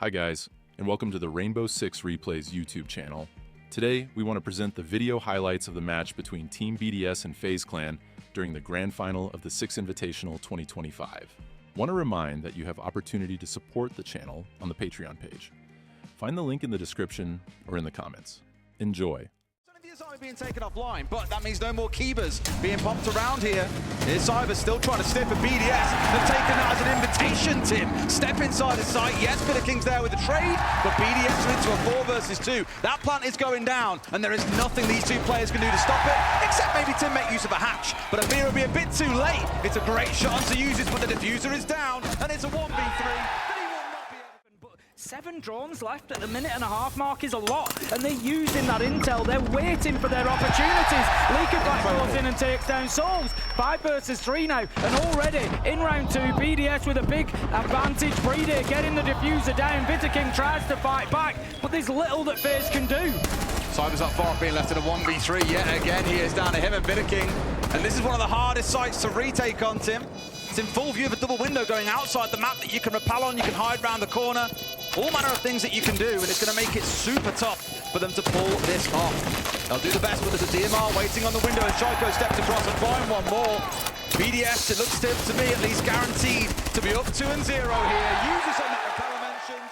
Hi guys, and welcome to the Rainbow Six Replays YouTube channel. Today, we want to present the video highlights of the match between Team BDS and FaZe Clan during the Grand Final of the Six Invitational 2025. Want to remind that you have opportunity to support the channel on the Patreon page. Find the link in the description or in the comments. Enjoy. Being taken offline, but that means no more Keybers being popped around here. Here's Cyber still trying to sniff at BDS. They've taken that as an invitation, Tim. Step inside the site. Yes, King's there with the trade, but BDS are into a 4 versus 2. That plant is going down, and there is nothing these two players can do to stop it, except maybe Tim make use of a hatch. But Amir will be a bit too late. It's a great shot to use it, but the diffuser is down, and it's a 1v3. 7 drones left at the minute-and-a-half mark is a lot, and they're using that intel. They're waiting for their opportunities. Leaker goes in and takes down Souls. 5 versus 3 now, and already in round 2, BDS with a big advantage. Breeder getting the diffuser down. King tries to fight back, but there's little that FaZe can do. Cyber's up far, being left in a 1v3 yet again. He is down to him and King, and this is one of the hardest sites to retake on, Tim. It's in full view of a double window going outside the map that you can rappel on, you can hide around the corner. All manner of things that you can do, and it's going to make it super tough for them to pull this off. They'll do the best, but there's a DMR waiting on the window as Shaiko steps across and find one more. BDS, it looks to me at least guaranteed to be up 2-0 here. Users on that repel mentioned.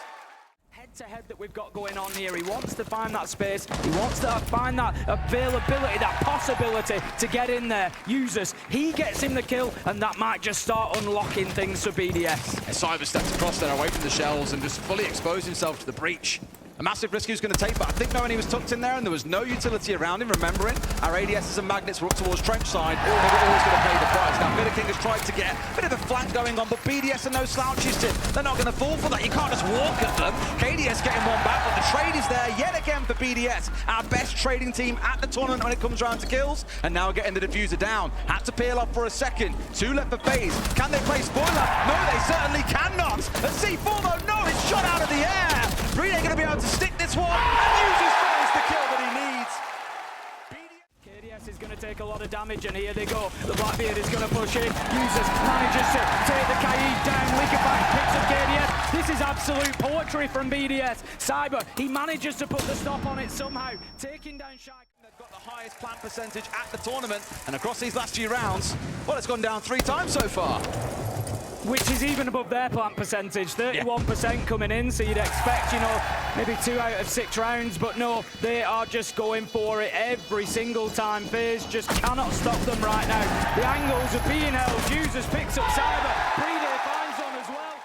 Head-to-head that we've got going on here. He wants to find that space. He wants to find that availability, that possibility to get in there. Users, he gets him the kill, and that might just start unlocking things for BDS. Cyber steps across there away from the shells and just fully exposed himself to the breach. A massive risk he was going to take, but I think knowing he was tucked in there and there was no utility around him, remembering our ADSs and magnets were up towards trench side, they were always going to pay the price. Now, King has tried to get a bit of a flank going on, but BDS are no slouches, Tim. They're not going to fall for that. You can't just walk at them. KDS getting one back, but the trade is there yet again for BDS. Our best trading team at the tournament when it comes around to kills, and now getting the diffuser down. Had to peel off for a second. 2 left for FaZe. Can they play spoiler? No, they certainly cannot. A C4 though, no, it's shot out of the air. Breeder going to be able to stick this one, and Users finds the kill that he needs. KDS is going to take a lot of damage, and here they go. The Blackbeard is going to push in. Users manages to take the Kaid down. Leaker picks up KDS. This is absolute poetry from BDS. Cyber, he manages to put the stop on it somehow, taking down Shaiko. They've got the highest plant percentage at the tournament, and across these last few rounds, well, it's gone down 3 times so far. Which is even above their plant percentage, 31% coming in, so you'd expect, you know, maybe 2 out of 6 rounds, but no, they are just going for it every single time. FaZe just cannot stop them right now. The angles are being held. Users picks up Cyber. Breeder finds one as well.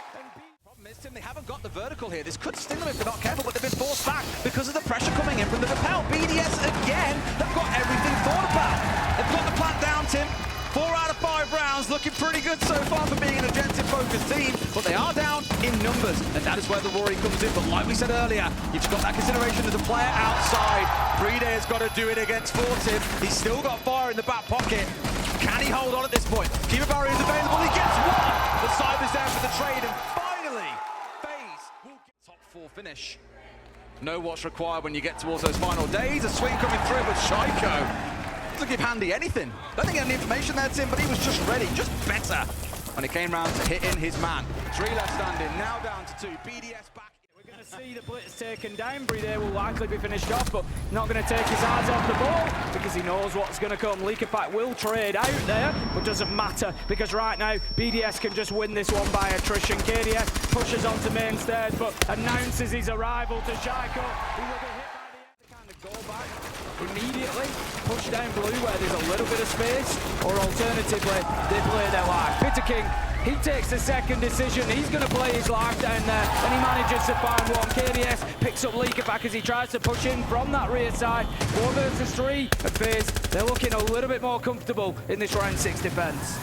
Problem is, Tim, they haven't got the vertical here. This could sting them if they're not careful, but they've been forced back because of the pressure coming in from the rappel. BDS again, they've got everything thought about. They've got the plant down, Tim. 4 out of 5 rounds, looking pretty good so far for being an objective-focused team, but they are down in numbers, and that is where the worry comes in. But like we said earlier, you've got that consideration as a player outside. Breeder has got to do it against Fortiv. He's still got fire in the back pocket. Can he hold on at this point? Keeper barrier is available. He gets one. The Cyber's there for the trade, and finally, FaZe will get top 4 finish. Know what's required when you get towards those final days. A swing coming through with Shaiko. Doesn't give Handy anything. Don't think he had any information there, Tim, but he was just ready, just better when it came round to hit in his man. 3 left standing, now down to 2. BDS back. We're going to see the blitz taken down. Breeder will likely be finished off, but not going to take his eyes off the ball because he knows what's going to come. Leaker will trade out there, but doesn't matter because right now BDS can just win this one by attrition. KDS pushes onto main stairs, but announces his arrival to Shaiko. He will be hit by the kind of goal back immediately, push down blue where there's a little bit of space, or alternatively, they play their life. King, he takes the second decision. He's going to play his life down there, and he manages to find one. KDS picks up Leaker back as he tries to push in from that rear side. 4 versus 3, and FaZe, they're looking a little bit more comfortable in this round 6 defense.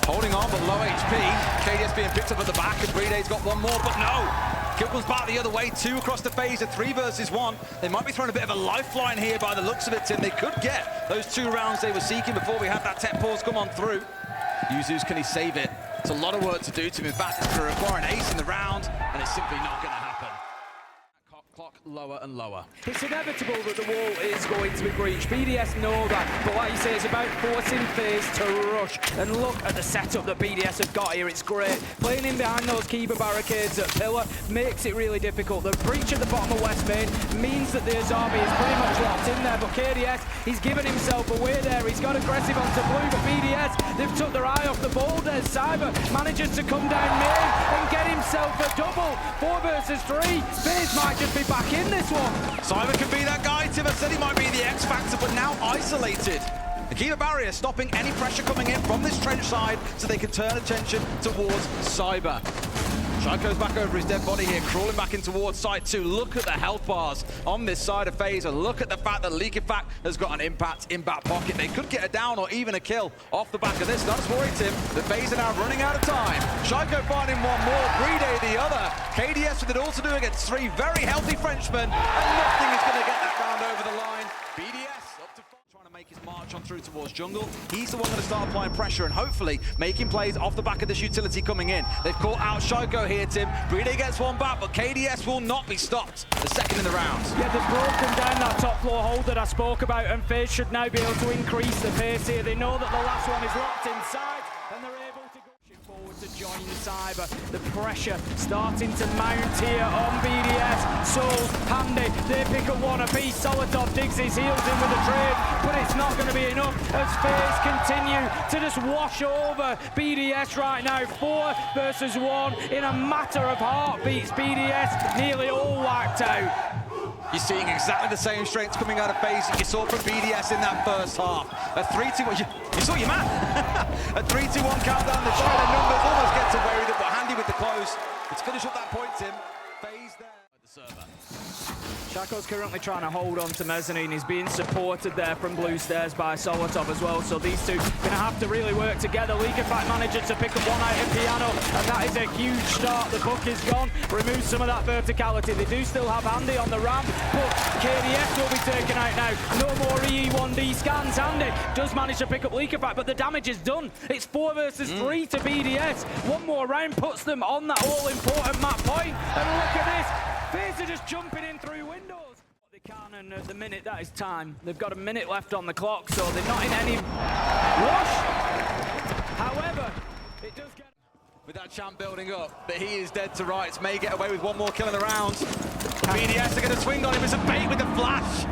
Holding on, but low HP. KDS being picked up at the back, and Breeder's got one more, but no! Kill comes back the other way, 2 across the FaZe, a 3 versus 1. They might be throwing a bit of a lifeline here by the looks of it, Tim. They could get those 2 rounds they were seeking before we had that tech pause come on through. Yuzu's, can he save it? It's a lot of work to do to him. In fact, it's going to require an ace in the round, and it's simply not going to happen. Clock lower and lower. It's inevitable that the wall is going to be breached. BDS know that, but like you say, it's about forcing FaZe to rush. And look at the setup that BDS have got here. It's great. Playing in behind those keeper barricades at Pillar makes it really difficult. The breach at the bottom of West Main means that the Azabi is pretty much locked in there, but KDS, he's given himself away there. He's got aggressive onto Blue, but BDS, they've took their eye off the ball there. Cyber manages to come down main and get himself a double. 4 versus 3. FaZe might just be back in this one. Cyber can be that guy. Tim said he might be the X factor, but now isolated. The keeper barrier stopping any pressure coming in from this trench side so they can turn attention towards Cyber. Shaiko's back over his dead body here, crawling back in towards site 2. Look at the health bars on this side of FaZe, and look at the fact that Liquefact has got an impact in back pocket. They could get a down or even a kill off the back of this. Not as worried, Tim. The FaZe are now running out of time. Shaiko finding one more, Brede the other. KDS with it all to do against 3 very healthy Frenchmen, and nothing is going to get that round over the line. BDS up to 4, trying to make his march on through towards jungle. He's the one going to start applying pressure and hopefully making plays off the back of this utility coming in. They've caught out Shaiko here, Tim. Brede gets one back, but KDS will not be stopped. The second in the round. Yeah, they've broken down that top floor hold that I spoke about, and FaZe should now be able to increase the pace here. They know that the last one is locked inside, and they're able to go forward to join Cyber. The pressure starting to mount here on BDS. Souls, Handy, they pick up one apiece. Solotov digs his heels in with a trade, but it's not going to be enough as FaZe continue to just wash over BDS right now. 4 versus 1 in a matter of heartbeats. BDS nearly all wiped out. You're seeing exactly the same strengths coming out of FaZe that you saw from BDS in that first half. A 3-2-1, you saw your man. A 3-2-1 countdown, the shredded numbers almost gets away with it, but Handy with the close. Let's finish up that point, Tim. FaZe there. The server. Shaiko's currently trying to hold on to Mezzanine. He's being supported there from Blue Stairs by Solotov as well. So these two going to have to really work together. Liquefact manages to pick up one out of Piano, and that is a huge start. The puck is gone. Removes some of that verticality. They do still have Handy on the ramp, but KDS will be taken out now. No more EE1D scans. Handy does manage to pick up Liquefact, but the damage is done. It's 4 versus 3 to BDS. One more round puts them on that all-important map point. And look at this. FaZe are just jumping in through windows. They can, and at the minute, that is time. They've got a minute left on the clock, so they're not in any rush. However, it does get... With that champ building up, but he is dead to rights. May get away with one more kill in the round. BDS are going to swing on him as a bait with the flash.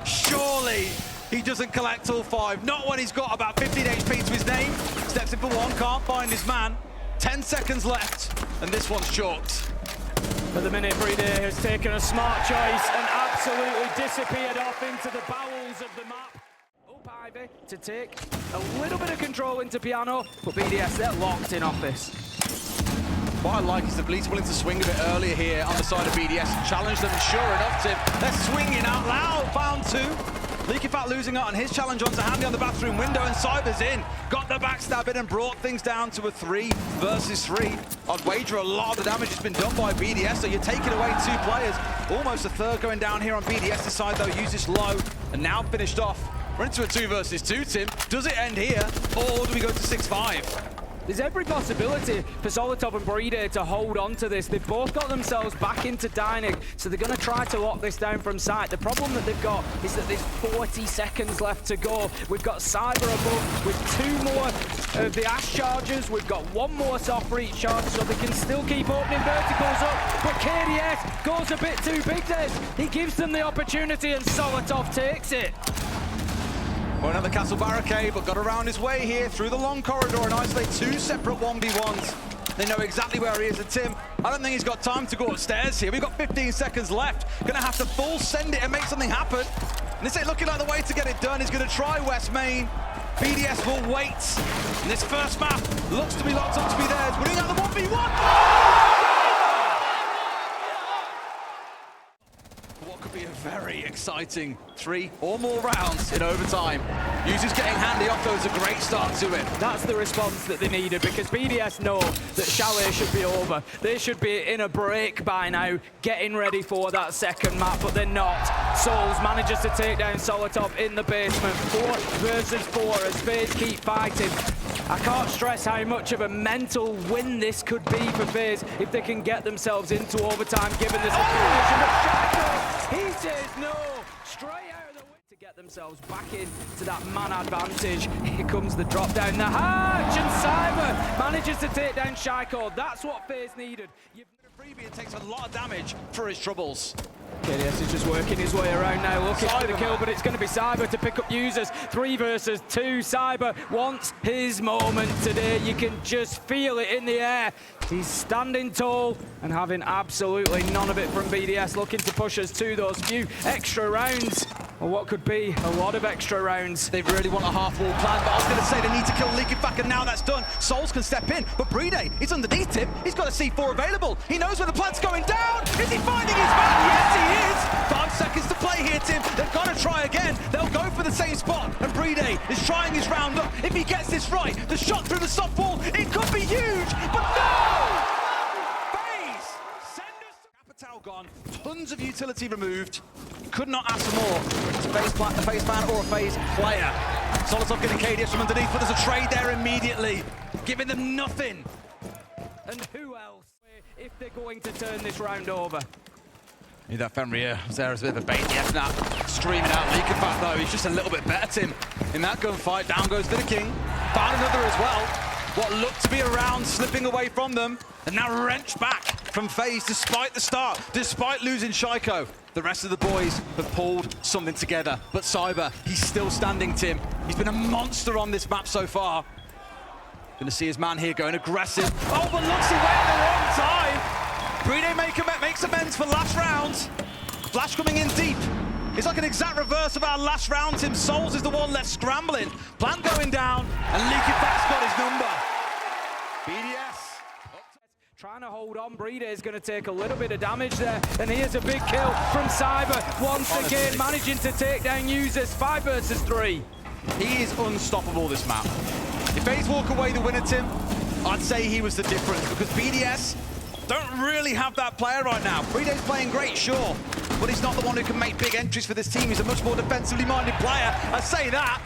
Surely he doesn't collect all 5. Not when he's got about 15 HP to his name. Steps in for one, can't find his man. 10 seconds left, and this one's chalked. At the minute, Brede has taken a smart choice and absolutely disappeared off into the bowels of the map. Up Ivy to take a little bit of control into Piano, but BDS, they're locked in office. What I like is the police willing to swing a bit earlier here on the side of BDS and challenge them. Sure enough, Tim, they're swinging out loud. Found 2. Liquefact losing out on his challenge onto Handy on the bathroom window, and Cyber's in. Got the backstab in and brought things down to a 3 versus 3. I'd wager a lot of the damage has been done by BDS, so you're taking away 2 players. Almost a third going down here on BDS's side, though. Uses low, and now finished off. We're into a 2 versus 2, Tim. Does it end here, or do we go to 6-5? There's every possibility for Solotov and Brede to hold on to this. They've both got themselves back into Dynig, so they're going to try to lock this down from sight. The problem that they've got is that there's 40 seconds left to go. We've got Cyber above with 2 more of the Ash charges. We've got 1 more soft reach charge, so they can still keep opening verticals up. But KDS goes a bit too big this. He gives them the opportunity, and Solotov takes it. Well, another castle barricade, but got around his way here through the long corridor and isolate 2 separate 1v1s. They know exactly where he is, and Tim, I don't think he's got time to go upstairs here. We've got 15 seconds left. Gonna have to full send it and make something happen. And this ain't looking like the way to get it done. He's gonna try West Main. BDS will wait. And this first map looks to be locked up to be theirs. Winning out the 1v1. What could be a very exciting 3 or more rounds in overtime. Users getting Handy off, though, is a great start to it. That's the response that they needed, because BDS know that Chalet should be over. They should be in a break by now, getting ready for that second map, but they're not. Souls manages to take down Solotov in the basement. 4 versus 4 as FaZe keep fighting. I can't stress how much of a mental win this could be for FaZe if they can get themselves into overtime, given the situation. He says no. Straight out of the way to get themselves back into that man advantage. Here comes the drop down the hatch, and Cyber manages to take down Shaiko. That's what FaZe needed. Freebie takes a lot of damage for his troubles. BDS is just working his way around now, looking for the kill, but it's going to be Cyber to pick up users. 3 versus 2. Cyber wants his moment today. You can just feel it in the air. He's standing tall and having absolutely none of it from BDS, looking to push us to those few extra rounds. Or what could be a lot of extra rounds. They really want a half-wall plan, but I was going to say they need to kill Leakyback, and now that's done. Souls can step in, but Bride is underneath him. He's got a C4 available. He knows where the plant's going down. Is he finding his man? Yes, he is. 5 seconds to play here, Tim. They've got to try again. They'll go for the same spot, and Bride is trying his round up. If he gets this right, the shot through the soft wall, it could be huge, but no! FaZe, send us to Capital gone. Tons of utility removed. Could not ask for more. It's a FaZe fan or a FaZe player. Solotov getting KDS from underneath, but there's a trade there immediately, giving them nothing. And who else if they're going to turn this round over? Need that FURIA was there as a bit of a bait. Yes, now screaming out Leakyback though. He's just a little bit better, Tim. In that gunfight, down goes to the King. Found another as well. What looked to be a round slipping away from them, and now wrenched back from FaZe despite the start, despite losing Shaiko. The rest of the boys have pulled something together, but Cyber, he's still standing, Tim. He's been a monster on this map so far. Gonna see his man here going aggressive. Oh, but looks away at the wrong time. Bride makes amends for last round. Flash coming in deep. It's like an exact reverse of our last round, Tim. Souls is the one left scrambling. Plant going down, and Leakyback's got his number. BDS. Trying to hold on. Bride is going to take a little bit of damage there. And here's a big kill from Cyber. Once again, managing to take down users. 5 versus 3. He is unstoppable this map. If FaZe walk away the winner, Tim, I'd say he was the difference, because BDS don't really have that player right now. Bride's playing great, sure, but he's not the one who can make big entries for this team. He's a much more defensively minded player. I say that.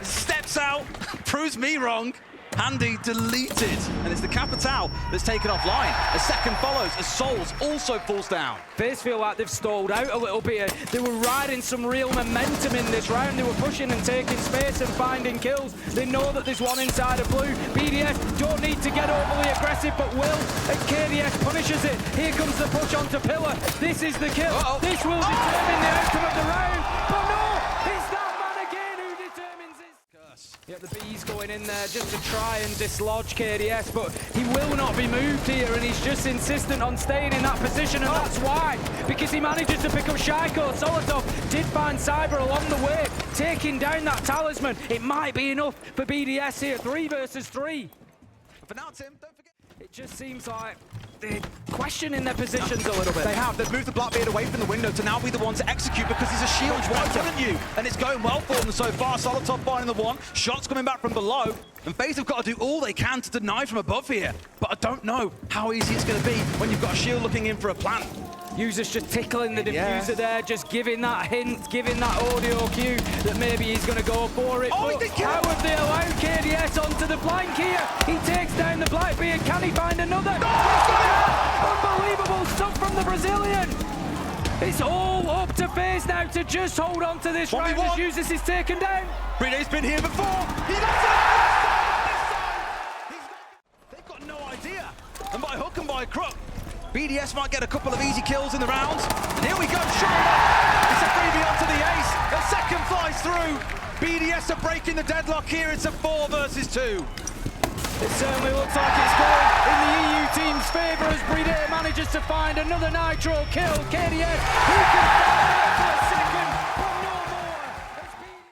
Steps out, proves me wrong. Handy deleted, and it's the Capital that's taken offline. A second follows as Souls also falls down. FaZe feel like they've stalled out a little bit. They were riding some real momentum in this round. They were pushing and taking space and finding kills. They know that there's one inside of blue. BDS don't need to get overly aggressive, but will, and KDS punishes it. Here comes the push onto Pillar. This is the kill. This will determine the outcome of the round. But no, it's that man again who determines it. Yeah, the B's going in there just to try and dislodge KDS, but he will not be moved here, and he's just insistent on staying in that position, and that's why, because he manages to pick up Shaiko. Solotov did find Cyber along the way, taking down that talisman. It might be enough for BDS here. 3 versus 3. For now, Tim, don't forget. It just seems like they're questioning their positions a little bit. They have. They've moved the Blackbeard away from the window to now be the one to execute, because he's a shield. Why wouldn't you? And it's going well for them so far. Solotov finding the one. Shots coming back from below. And FaZe have got to do all they can to deny from above here. But I don't know how easy it's going to be when you've got a shield looking in for a plant. Users just tickling the diffuser there, just giving that hint, giving that audio cue that maybe he's going to go for it. Oh, but how have they allowed KDS onto the flank here? He takes down the Blackbeard. Can he find another? Unbelievable stuff from the Brazilian. It's all up to FaZe now to just hold on to this round as Users is taken down. Bride's been here before. He got it. They've got no idea. And by hook and by crook, BDS might get a couple of easy kills in the round. And here we go, sure enough. It's a freebie onto the ace. A second flies through. BDS are breaking the deadlock here. It's a 4 versus 2. It certainly looks like it's going in the EU team's favour as Bride manages to find another Nitro kill. KDS, he can find it for a second, but no more.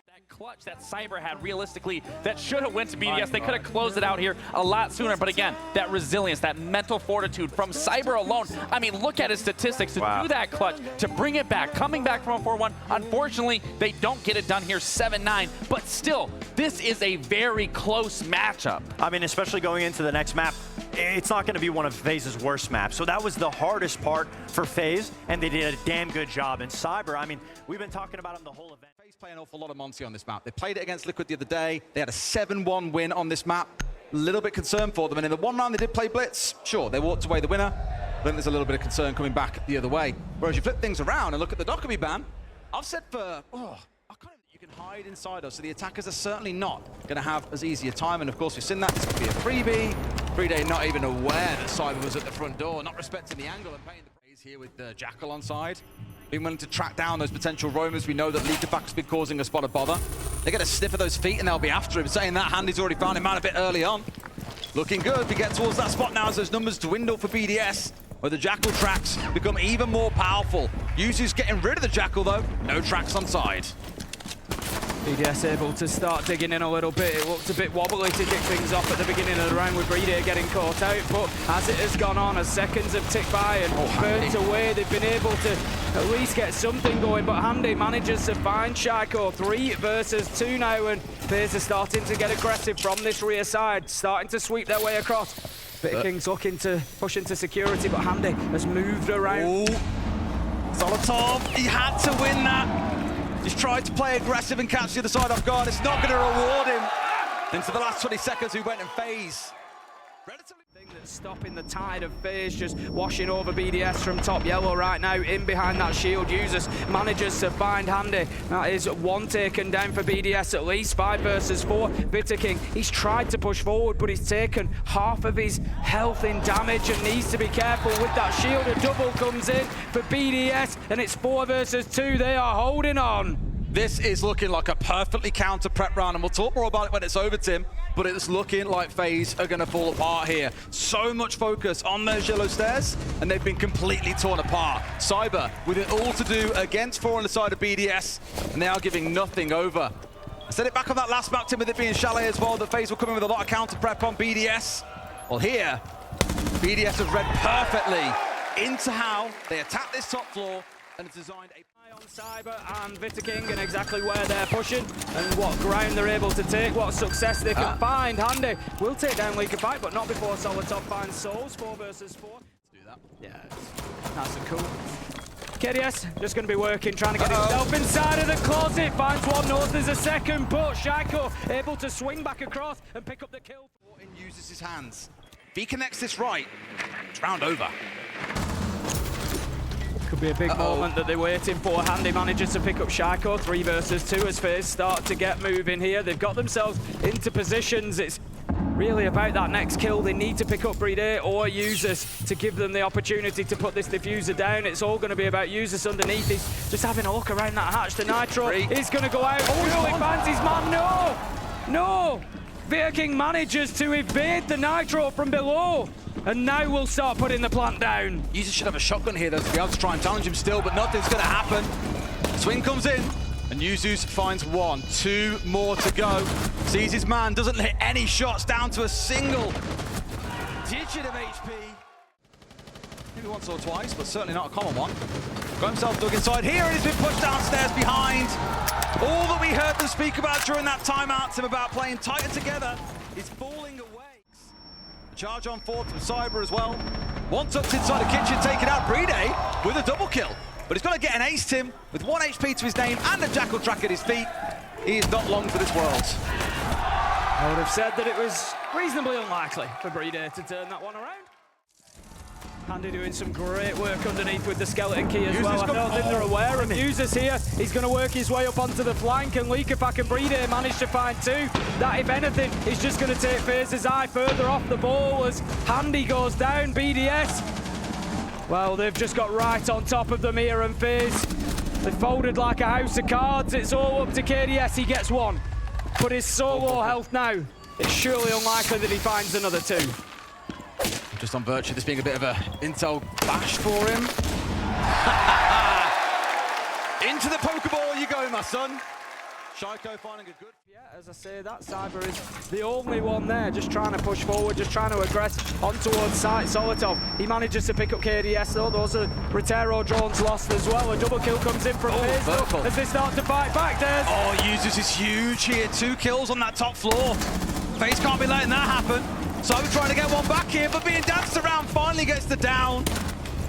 That clutch that Cyber had realistically, that should have went to BDS. They could have closed it out here a lot sooner, but again, that resilience, that mental fortitude from Cyber alone. I mean, look at his statistics to do that clutch, to bring it back, coming back from a 4-1. Unfortunately, they don't get it done here, 7-9, but still, this is a very close matchup. I mean, especially going into the next map, it's not going to be one of FaZe's worst maps. So that was the hardest part for FaZe, and they did a damn good job. And Cyber, I mean, we've been talking about him the whole event. FaZe play an awful lot of Monty on this map. They played it against Liquid the other day. They had a 7-1 win on this map. A little bit concerned for them. And in the one round they did play Blitz. Sure, they walked away the winner. I think there's a little bit of concern coming back the other way. Whereas you flip things around and look at the Dokkaebi ban, I've said for, I can't even, you can hide inside us, so the attackers are certainly not going to have as easy a time. And of course, we've seen that. This could be a freebie. Freeday not even aware that Cyber was at the front door, not respecting the angle and paying the praise here with Jackal on side. Being willing to track down those potential roamers. We know that Leakabak's been causing a spot of bother. They get a sniff of those feet and they'll be after him. Saying that, Handy's already found him out a bit early on. Looking good. We get towards that spot now as those numbers dwindle for BDS, where the Jackal tracks become even more powerful. Yuzu's getting rid of the Jackal though. No tracks on side. BDS able to start digging in a little bit. It looked a bit wobbly to kick things off at the beginning of the round with Breeder getting caught out, but as it has gone on, as seconds have ticked by and burnt away, they've been able to at least get something going, but Handy manages to find Shaiko. 3 versus 2 now, and FaZe are starting to get aggressive from this rear side, starting to sweep their way across. King's looking to push into security, but Handy has moved around. Solotov, he had to win that. He's tried to play aggressive and catch the other side off guard. It's not going to reward him. Into the last 20 seconds, we went in FaZe. Relatively thing that's stopping the tide of FaZe, just washing over BDS from top yellow right now. In behind that shield, Users manages to find Handy. That is 1 taken down for BDS at least. 5 versus 4. King, he's tried to push forward, but he's taken half of his health in damage and needs to be careful with that shield. A double comes in for BDS, and it's 4 versus 2. They are holding on. This is looking like a perfectly counter prep round, and we'll talk more about it when it's over, Tim, but it's looking like FaZe are going to fall apart here. So much focus on those yellow stairs, and they've been completely torn apart. Cyber with it all to do against 4 on the side of BDS, and they are giving nothing over. I said it back on that last map, Tim, with it being Chalet as well, that FaZe will come in with a lot of counter prep on BDS. Well, here, BDS have read perfectly into how they attack this top floor, and it's designed a on Cyber and King and exactly where they're pushing and what ground they're able to take, what success they can find. Handy will take down Leakabak, but not before Solotov finds Souls. 4 versus 4. Let's do that. Yeah, nice and cool. KDS just going to be working, trying to get himself inside of the closet. Finds one, knows there's a second, but Shaiko able to swing back across and pick up the kill. Morton uses his hands. If he connects this right, it's round over. Could be a big moment that they're waiting for. Handy manages to pick up Shaiko. 3 versus 2 as FaZe start to get moving here. They've got themselves into positions. It's really about that next kill. They need to pick up Breeder or Users to give them the opportunity to put this diffuser down. It's all going to be about Users underneath. He's just having a look around that hatch. The Nitro is going to go out. Oh, he finds his man. No! King manages to evade the Nitro from below. And now we'll start putting the plant down. Users should have a shotgun here though to be able to try and challenge him still, but nothing's going to happen. Swing comes in, and Yuzus finds 1. 2 more to go. Sees his man, doesn't hit any shots, down to a single digit of HP. Maybe once or twice, but certainly not a common one. Got himself dug inside here, and he's been pushed downstairs behind. All that we heard them speak about during that timeout, Tim, about playing tighter together, is falling away. Charge on 4 from Cyber as well. 1 tucked inside the kitchen, taking out Breeder with a double kill. But he's got to get an ace, Tim, with 1 HP to his name and a Jackal track at his feet. He is not long for this world. I would have said that it was reasonably unlikely for Breeder to turn that one around. Handy doing some great work underneath with the skeleton key as well. I don't think they're aware of Users here. He's going to work his way up onto the flank, and Leakabak and Breeder managed to find 2. That, if anything, is just going to take FaZe's eye further off the ball as Handy goes down. BDS, well, they've just got right on top of them here, and FaZe, they folded like a house of cards. It's all up to KDS. He gets 1, but his solo health now, it's surely unlikely that he finds another 2. Just on virtue of this being a bit of a intel bash for him. Into the Pokeball you go, my son. Shaiko finding a good... Yeah, as I say, that Cyber is the only one there, just trying to push forward, just trying to aggress on towards site. Solotov, he manages to pick up KDS though. Those are Rotero drones lost as well. A double kill comes in from FaZe as they start to fight back. There's... Users is huge here. 2 kills on that top floor. FaZe can't be letting that happen. Cyber trying to get 1 back here, but being danced around, finally gets the down.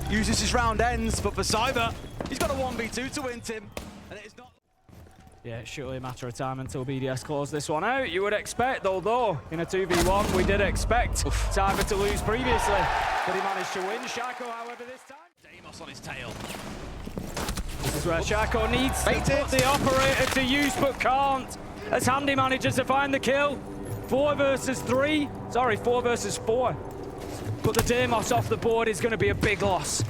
Uses his round ends, but for Cyber, he's got a 1v2 to win, Tim. And it is not... Yeah, it's surely a matter of time until BDS close this one out. You would expect, although in a 2v1 we did expect Cyber to lose previously, but he managed to win. Shaco, however, this time. Deimos on his tail. This is where Shaco needs to put the operator to use, but can't. As Handy manages to find the kill. 4 versus 3. Sorry, 4 versus 4. But the Deimos off the board is going to be a big loss.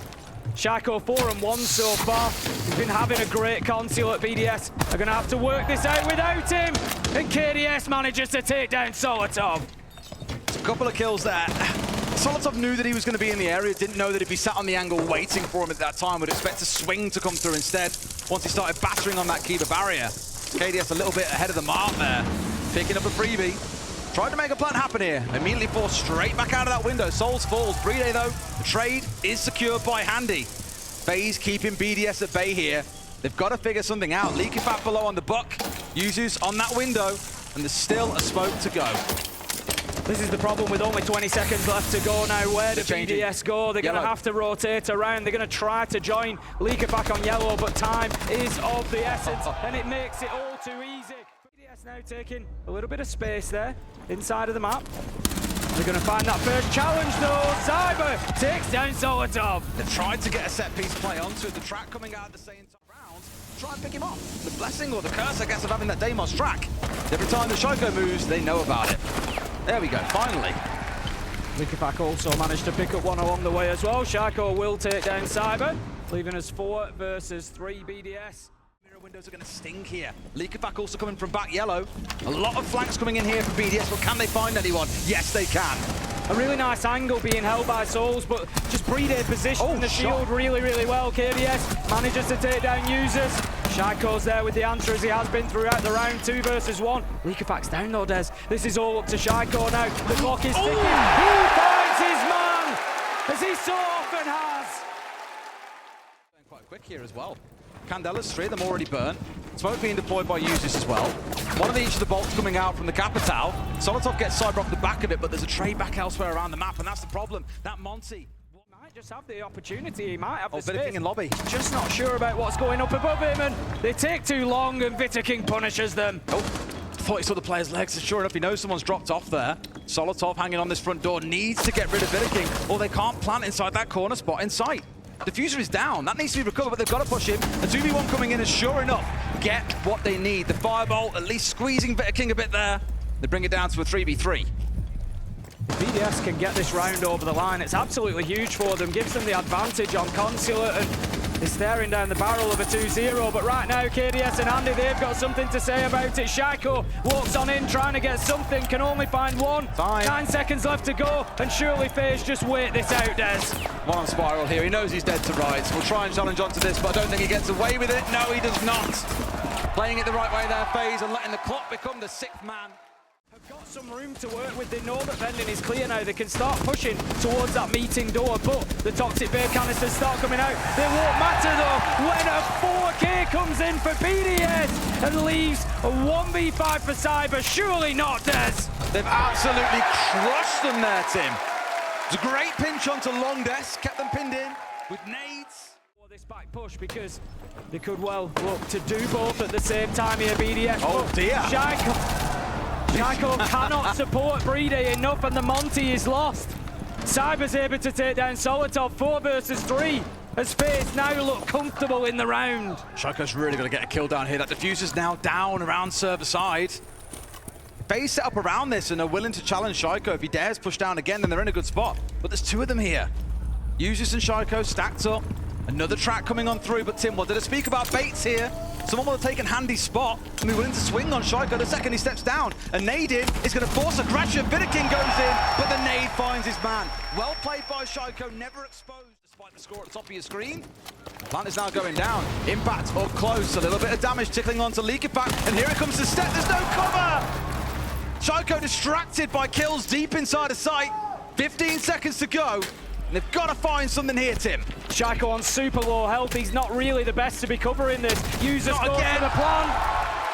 Shaco 4-1 so far. He's been having a great conceal at BDS. They're going to have to work this out without him. And KDS manages to take down Solotov. A couple of kills there. Solotov knew that he was going to be in the area, didn't know that if he sat on the angle waiting for him at that time, would expect a swing to come through instead. Once he started battering on that Kiva barrier, KDS a little bit ahead of the mark there, picking up a freebie. Tried to make a plan happen here. Immediately forced straight back out of that window. Souls falls. Brede, though, the trade is secured by Handy. FaZe keeping BDS at bay here. They've got to figure something out. Leakifat below on the buck. Users on that window. And there's still a smoke to go. This is the problem with only 20 seconds left to go now. Where do BDS go? They're going to have to rotate around. They're going to try to join Leakifat on yellow, but time is of the essence, and it makes it all too easy. BDS now taking a little bit of space there inside of the map. They're going to find that first challenge though. Cyber takes down Solotov. They've tried to get a set piece play onto it. The track coming out at the same rounds. Try and pick him off. The blessing or the curse, I guess, of having that Deimos track. Every time the Shaco moves, they know about it. There we go, finally. Leakifat also managed to pick up one along the way as well. Shaco will take down Cyber, leaving us 4 versus 3 BDS. Windows are going to sting here. Leakifat also coming from back yellow. A lot of flanks coming in here for BDS, but can they find anyone? Yes, they can. A really nice angle being held by Souls, but just Brede positioning the shield really, really well. KDS manages to take down users. Shaco's there with the answer as he has been throughout the round. 2 versus 1. Leakifat's down though, Des. This is all up to Shaco now. The clock is ticking. He finds his man, as he so often has. Quite quick here as well. Candela's 3 of them already burnt. Smoke being deployed by users as well. One of each of the bolts coming out from the Capital. Solotov gets Cyber off the back of it, but there's a trade back elsewhere around the map, and that's the problem. That Monty might just have the opportunity. He might have the space. Bit of thing in lobby. Just not sure about what's going up above him, and they take too long, and Vitaking punishes them. Oh, thought he saw the player's legs. Sure enough, he knows someone's dropped off there. Solotov hanging on this front door needs to get rid of Vitaking, or they can't plant inside that corner spot in sight. Diffuser is down. That needs to be recovered, but they've got to push him. A 2v1 coming in, and sure enough, get what they need. The Firebolt at least squeezing Vitaking a bit there. They bring it down to a 3v3. If BDS can get this round over the line, it's absolutely huge for them. Gives them the advantage on Consulate, and is staring down the barrel of a 2-0. But right now, KDS and Andy, they've got something to say about it. Shaco walks on in, trying to get something, can only find one. 9 seconds left to go, and surely FaZe just wait this out, Des. One on Spiral here. He knows he's dead to rights. We'll try and challenge onto this, but I don't think he gets away with it. No, he does not. Playing it the right way there, FaZe, and letting the clock become the 6th man. Got some room to work with. They know that vending is clear now. They can start pushing towards that meeting door, but the Toxic Bay canisters start coming out. They won't matter though when a 4K comes in for BDS and leaves a 1v5 for Cyber. Surely not, Des. They've absolutely crushed them there, Tim. It's a great pinch onto Long Des, kept them pinned in with nades. This back push, because they could well look to do both at the same time here, BDS. Oh dear. Shaco cannot support Brede enough, and the Monty is lost. Cyber's able to take down Solotov. 4 versus 3 as FaZe now look comfortable in the round. Shaco's really going to get a kill down here. That diffuser's now down around server side. FaZe set up around this and are willing to challenge Shaco. If he dares push down again, then they're in a good spot. But there's 2 of them here. Users and Shaco stacked up. Another track coming on through, but Tim, what did I speak about baits here? Someone will have taken Handy's spot and be willing to swing on Shaco the second he steps down. A nade in is going to force aggression. Vitaking goes in, but the nade finds his man. Well played by Shaco, never exposed despite the score at the top of your screen. Plant is now going down. Impact up close, a little bit of damage tickling onto Leakifat, and here it comes to step. There's no cover! Shaco distracted by kills deep inside of sight. 15 seconds to go. They've got to find something here, Tim. Shaco on super low health. He's not really the best to be covering this. Users go for the plan.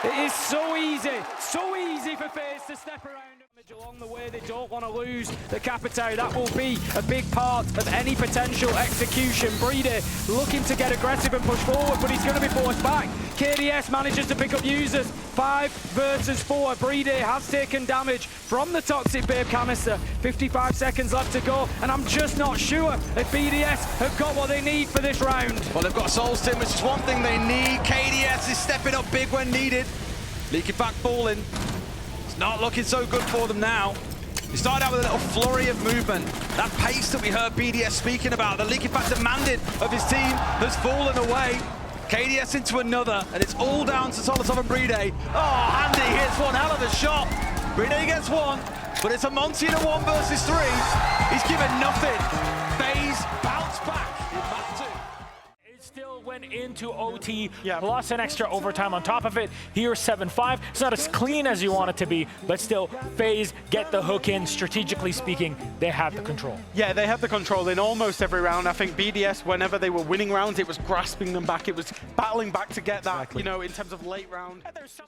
It is so easy for FaZe to step around. Along the way, they don't want to lose the Capitao. That will be a big part of any potential execution. Breedy looking to get aggressive and push forward, but he's going to be forced back. KDS manages to pick up users. 5 versus 4. Breedy has taken damage from the Toxic Babe canister. 55 seconds left to go, and I'm just not sure if BDS have got what they need for this round. Well, they've got a Souls team, which is one thing they need. KDS is stepping up big when needed. Leaky back falling. Not looking so good for them now. He started out with a little flurry of movement. That pace that we heard BDS speaking about, the leaky back demanded of his team, has fallen away. KDS into another, and it's all down to Solotov and Breedy. Oh, Andy hits one hell of a shot. Breedy gets one, but it's a Monty in a 1 versus 3. He's given nothing. FaZe bounce back in map 2. Still went into OT, plus an extra overtime on top of it. Here, 7-5. It's not as clean as you want it to be, but still, FaZe get the hook in. Strategically speaking, they have the control. Yeah, they have the control in almost every round. I think BDS, whenever they were winning rounds, it was grasping them back. It was battling back to get that, you know, in terms of late round. There's some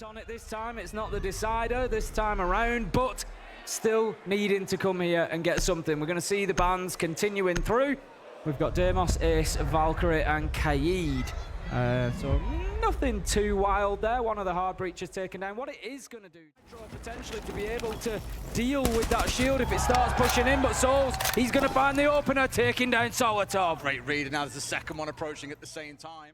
on it this time. It's not the decider this time around, but still needing to come here and get something. We're going to see the bans continuing through. We've got Demos, Ace, Valkyrie, and Kaid. So nothing too wild there. One of the hard breaches taken down. What it is going to do, potentially to be able to deal with that shield if it starts pushing in, but Souls, he's going to find the opener, taking down Solotov. Great read, and now there's the second one approaching at the same time.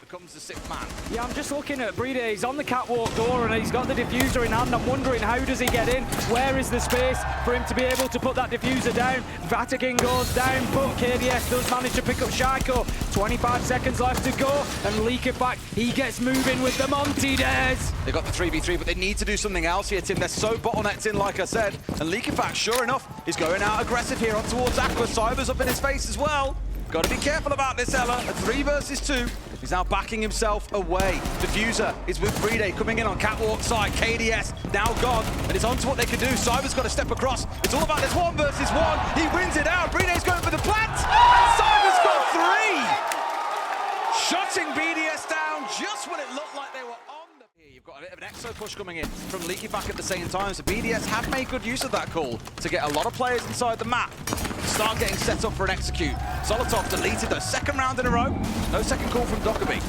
Becomes the 6th man. Yeah, I'm just looking at Breedy. He's on the catwalk door and he's got the diffuser in hand. I'm wondering, how does he get in? Where is the space for him to be able to put that diffuser down? Vatican goes down, but KDS does manage to pick up Shaiko. 25 seconds left to go, and Leakerback, he gets moving with the Monty dares. They got the 3v3, but they need to do something else here, Tim. They're so bottlenecked in, like I said. And Leakerback, sure enough, is going out aggressive here on towards Aqua. Cyber's up in his face as well. Got to be careful about this, Ella. A 3 versus 2. He's now backing himself away. Diffuser is with Breedy coming in on catwalk side. KDS now gone, and it's on to what they can do. Cyber's got to step across. It's all about this 1 versus 1. He wins it out. Breedy's going for the plant, and Cyber's got 3. Shutting BDS down just when it looked like they were on the... Here, you've got a bit of an exo push coming in from Leaky back at the same time, so BDS have made good use of that call to get a lot of players inside the map. Start getting set up for an execute. Solotov deleted the 2nd round in a row. No second call from Dockerby.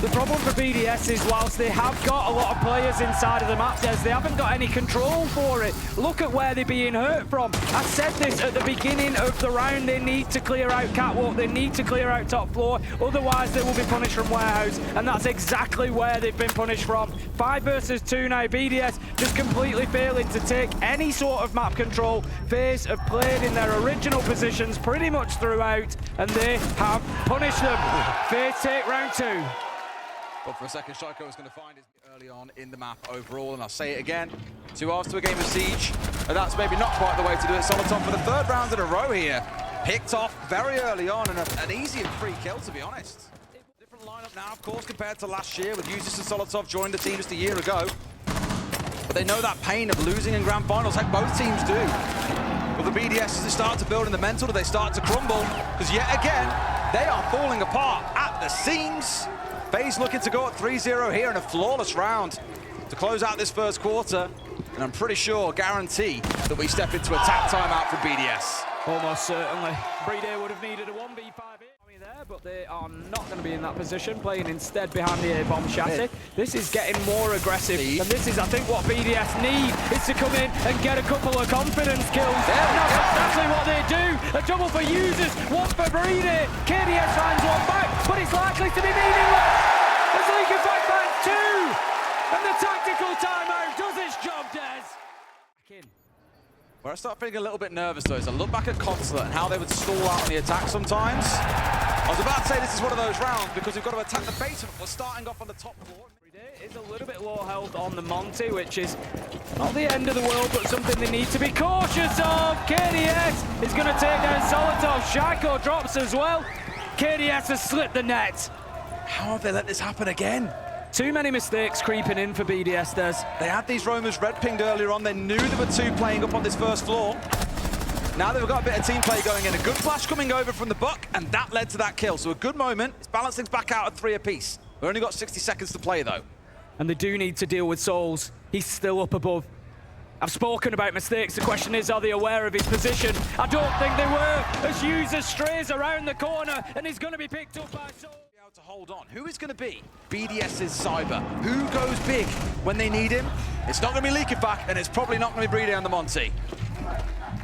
The problem for BDS is, whilst they have got a lot of players inside of the map, they haven't got any control for it. Look at where they're being hurt from. I said this at the beginning of the round, they need to clear out catwalk, they need to clear out top floor, otherwise they will be punished from warehouse, and that's exactly where they've been punished from. 5 versus 2 now, BDS just completely failing to take any sort of map control. FaZe have played in their original positions pretty much throughout, and they have punished them. FaZe take round 2. But for a second, Shaiko is going to find it early on in the map overall, and I'll say it again, 2 halves to a game of Siege, and that's maybe not quite the way to do it. Solotov for the 3rd round in a row here. Picked off very early on, and an easy and free kill, to be honest. Different lineup now, of course, compared to last year, with Usis and Solotov joined the team just a year ago. But they know that pain of losing in grand finals, like both teams do. Will the BDS, as they start to build in the mental, do they start to crumble? Because yet again, they are falling apart at the seams. FaZe looking to go at 3-0 here in a flawless round to close out this 1st quarter. And I'm pretty sure, guarantee, that we step into a tap timeout from BDS. Almost certainly. Breedy would have needed a 1v5 there, but they are not going to be in that position, playing instead behind the A-bomb chassis. This is getting more aggressive, and this is, I think, what BDS need, is to come in and get a couple of confidence kills. And that's exactly what they do. A double for users, 1 for Breedy. KDS finds 1 back, but it's likely to be meaningless. As Leaker back finds 2, and the tactical timeout does its job, Des. Back in. Where I start feeling a little bit nervous, though, is I look back at Consulate and how they would stall out on the attack sometimes. I was about to say this is one of those rounds because we've got to attack the basement. We're starting off on the top floor. Is a little bit low health on the Monty, which is not the end of the world, but something they need to be cautious of. KDS is going to take down Solotov. Shaiko drops as well. KDS has slipped the net. How have they let this happen again? Too many mistakes creeping in for BDS, Des. They had these roamers red pinged earlier on. They knew there were 2 playing up on this 1st floor. Now they've got a bit of team play going in. A good flash coming over from the Buck, and that led to that kill. So a good moment. It's balanced things back out at 3 apiece. We've only got 60 seconds to play, though. And they do need to deal with Souls. He's still up above. I've spoken about mistakes. The question is, are they aware of his position? I don't think they were, as User strays around the corner and he's going to be picked up by Soul. To hold on. Who is going to be BDS's Cyber? Who goes big when they need him? It's not going to be Leakyback, and it's probably not going to be Brede on the Monty.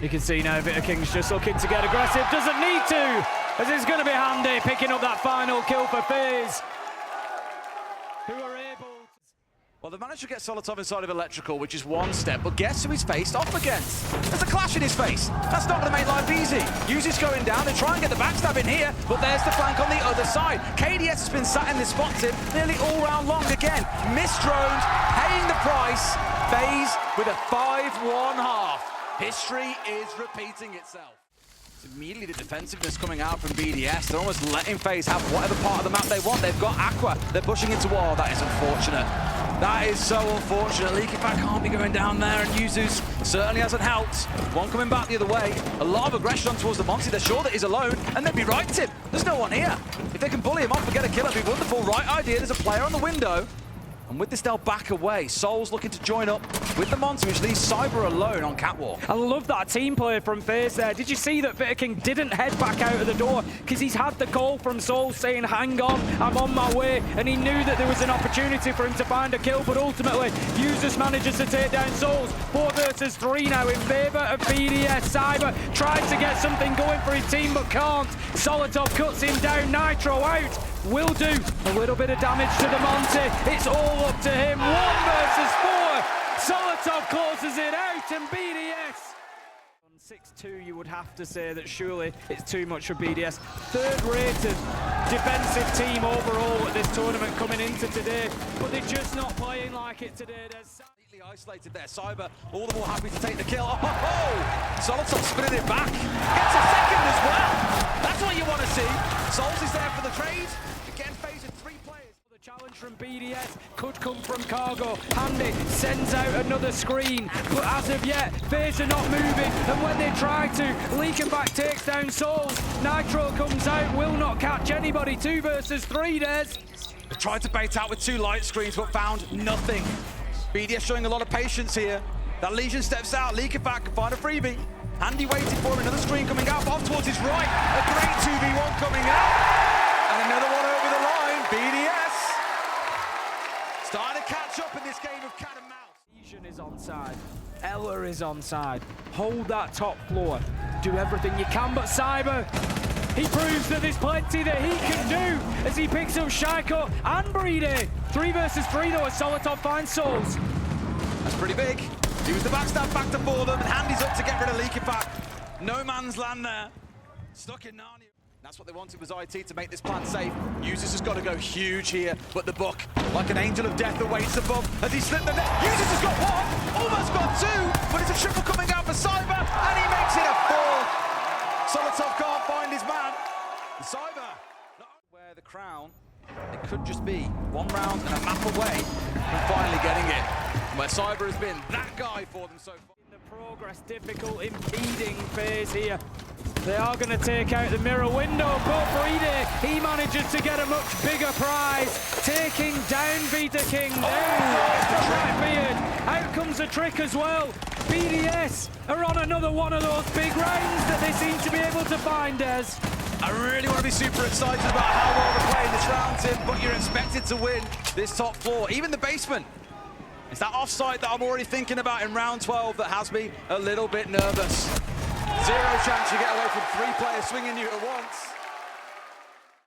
You can see now King's just looking to get aggressive. Doesn't need to, as it's going to be Handy picking up that final kill for FaZe, who are able. Well, they've managed to get Solotov inside of Electrical, which is one step, but guess who he's faced off against? There's a clash in his face. That's not going to make life easy. Uzi's going down, they try and get the backstab in here, but there's the flank on the other side. KDS has been sat in this spot, Tim, nearly all round long again. Misdroned, paying the price. FaZe with a 5-1 half. History is repeating itself. Immediately the defensiveness coming out from BDS. They're almost letting FaZe have whatever part of the map they want. They've got Aqua. They're pushing into wall. That is unfortunate. That is so unfortunate. Leakyback can't be going down there, and Yuzu's certainly hasn't helped. One coming back the other way. A lot of aggression towards the Monty. They're sure that he's alone, and they'd be right, Tim. There's no one here. If they can bully him off and get a kill, it'd be wonderful. Right idea. There's a player on the window. And with this, they'll back away. Soul's looking to join up with the Monty, which leaves Cyber alone on Catwalk. I love that team play from FaZe there. Did you see that King didn't head back out of the door? Because he's had the call from Soul saying, hang on, I'm on my way. And he knew that there was an opportunity for him to find a kill, but ultimately, Usus manages to take down Souls. 4 versus 3 now in favor of BDS. Cyber tries to get something going for his team, but can't. Solotov cuts him down, Nitro out. Will do a little bit of damage to the Monty. It's all up to him. 1 versus 4. Solotov closes it out, and BDS. On 6-2, you would have to say that surely it's too much for BDS. 3rd-rated defensive team overall at this tournament coming into today, but they're just not playing like it today. There's isolated there. Cyber all the more happy to take the kill. Oh, Solotov spinning it back. Gets a second as well. That's what you want to see. Souls is there for the trade. Again, FaZe with 3 players. The challenge from BDS could come from Cargo. Handy sends out another screen, but as of yet, FaZe are not moving. And when they try to, Leakenback takes down Souls. Nitro comes out, will not catch anybody. 2 versus 3, Des. They tried to bait out with 2 light screens, but found nothing. BDS showing a lot of patience here. That Legion steps out, Leakyback can find a freebie. Handy waiting for him, another screen coming out, off towards his right. A great 2v1 coming out. And another one over the line, BDS. Starting to catch up in this game of cat and mouse. Legion is onside, Ella is onside. Hold that top floor, do everything you can, but Cyber, he proves that there's plenty that he can do as he picks up Shaiko and Brede. 3 versus 3 though, as Solotov finds Souls. That's pretty big. Use the backstab factor for them, and Handy's up to get rid of Leakyback. No man's land there. Stuck in Narnia. That's what they wanted was IT to make this plan safe. Usus has got to go huge here, but the book, like an angel of death, awaits above as he slipped the net. Usus has got 1, almost got 2, but it's a triple coming out for Cyber, and he makes it a 4. Solotov can't find his man. And Cyber, where the crown, it could just be 1 round and a map away from finally getting it. Where Cyber has been that guy for them so far. The progress difficult, impeding FaZe here. They are going to take out the mirror window, but Brede, he manages to get a much bigger prize, taking down Vita King. Right beard. Out comes the trick as well. BDS are on another one of those big rounds that they seem to be able to find, Des. I really want to be super excited about how well they're playing this round, Tim, but you're expected to win this top floor, even the basement. It's that offside that I'm already thinking about in round 12 that has me a little bit nervous. 0 chance you get away from 3 players swinging you at once.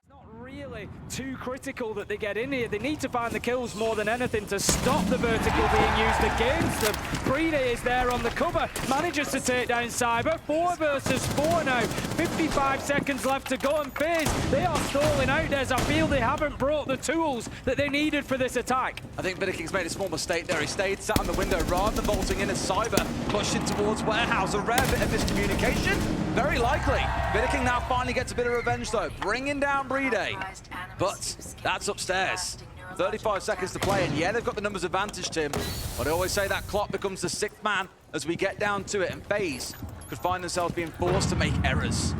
It's not really too critical that they get in here. They need to find the kills more than anything to stop the vertical being used against them. Brede is there on the cover, manages to take down Cyber. 4 versus 4 now. 55 seconds left to go, and FaZe, they are stalling out, Des. I feel they haven't brought the tools that they needed for this attack. I think Vidaking's made a small mistake there. He stayed sat on the window rather than bolting in as Cyber pushed in towards Warehouse. A rare bit of miscommunication. Very likely. Vidaking now finally gets a bit of revenge though, bringing down Brede. But that's upstairs. 35 seconds to play, and yeah, they've got the numbers advantage, Tim. But I always say that clock becomes the 6th man as we get down to it, and FaZe could find themselves being forced to make errors.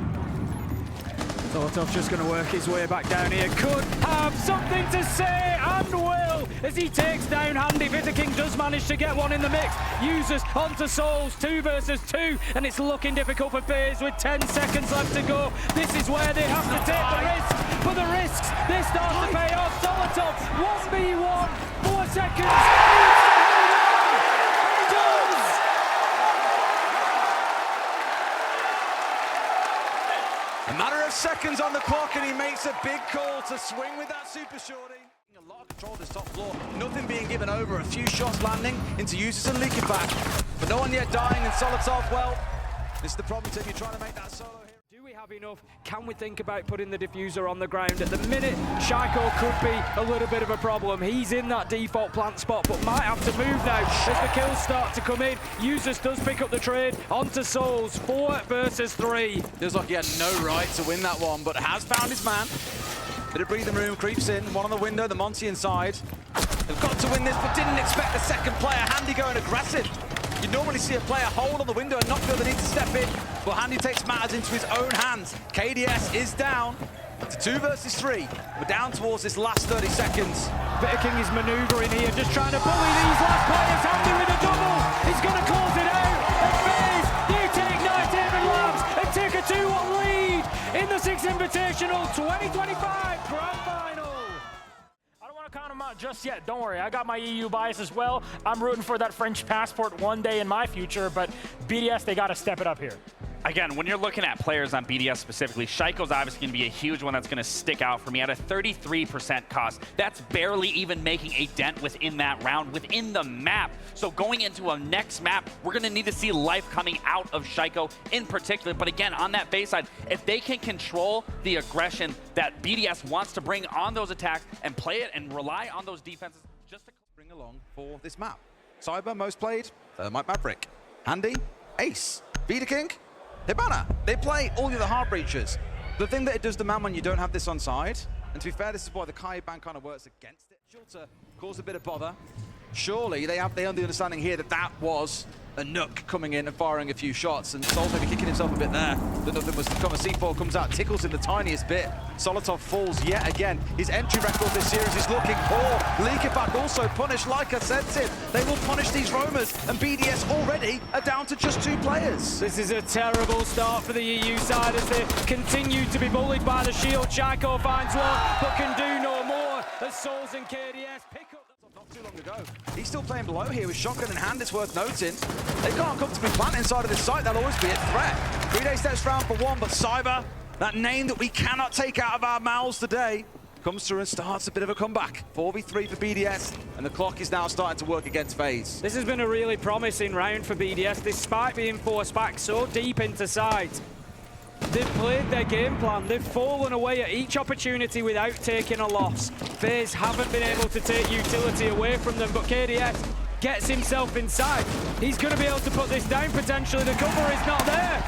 Zolotov's just going to work his way back down here. Could have something to say, and will, as he takes down Handy. King does manage to get one in the mix. Users onto Souls, 2 versus 2, and it's looking difficult for FaZe with 10 seconds left to go. This is where they have to take the risk. For the risks, they start to pay off. Zolotov, 1v1, 4 seconds. A matter of seconds on the clock, and he makes a big call to swing with that super shorty. A lot of control of this top floor, nothing being given over, a few shots landing into users and leaking back. But no one yet dying, and Zolotov, well, this is the problem if you're trying to make that solo here. Do we have enough? Can we think about putting the diffuser on the ground? At the minute, Shaiko could be a little bit of a problem. He's in that default plant spot, but might have to move now as the kills start to come in. Users does pick up the trade onto Souls, 4 versus 3. Feels like he had no right to win that one, but has found his man. Bit of breathing room, creeps in, one on the window, the Monty inside. They've got to win this, but didn't expect the second player. Handy going aggressive. You normally see a player hold on the window and not feel the need to step in, but Handy takes matters into his own hands. KDS is down to 2 versus 3. We're down towards this last 30 seconds. King is manoeuvring here, just trying to bully these last players. Handy with a double. He's going to close it out. And FaZe, they take 9 David Labs and take a 2-1 lead in the Six Invitational 2025 Grand Final. Count them out just yet. Don't worry, I got my EU bias as well. I'm rooting for that French passport one day in my future, but BDS, they got to step it up here. Again, when you're looking at players on BDS specifically, Shaiko's obviously going to be a huge one that's going to stick out for me at a 33% cost. That's barely even making a dent within that round, within the map. So going into a next map, we're going to need to see life coming out of Shaiko in particular. But again, on that FaZe side, if they can control the aggression that BDS wants to bring on those attacks and play it and rely on those defenses just to bring along for this map. Cyber, most played, Thermite Maverick. Handy, Ace, King. Hibana, they play all the other Heart Breachers. The thing that it does to man when you don't have this on side, and to be fair, this is why the Kai ban kind of works against it. Shulter caused a bit of bother. Surely they have the understanding here that that was a Nook coming in and firing a few shots, and Sol's maybe kicking himself a bit there. That nothing was to come. A C4 comes out, tickles in the tiniest bit. Zolotov falls yet again. His entry record this series is looking poor. Leakerback also punished, like I said, Tim. They will punish these roamers, and BDS already are down to just 2 players. This is a terrible start for the EU side as they continue to be bullied by the shield. Shaiko finds one, but can do no more as Souls and KDS pick up. Not too long ago. He's still playing below here with shotgun in hand, it's worth noting. They can't comfortably plant inside of this site, that'll always be a threat. 3-day steps round for 1, but Cyber, that name that we cannot take out of our mouths today, comes through and starts a bit of a comeback. 4v3 for BDS, and the clock is now starting to work against FaZe. This has been a really promising round for BDS, despite being forced back so deep into sides. They've played their game plan. They've fallen away at each opportunity without taking a loss. FaZe haven't been able to take utility away from them, but KDS gets himself inside. He's going to be able to put this down potentially. The cover is not there.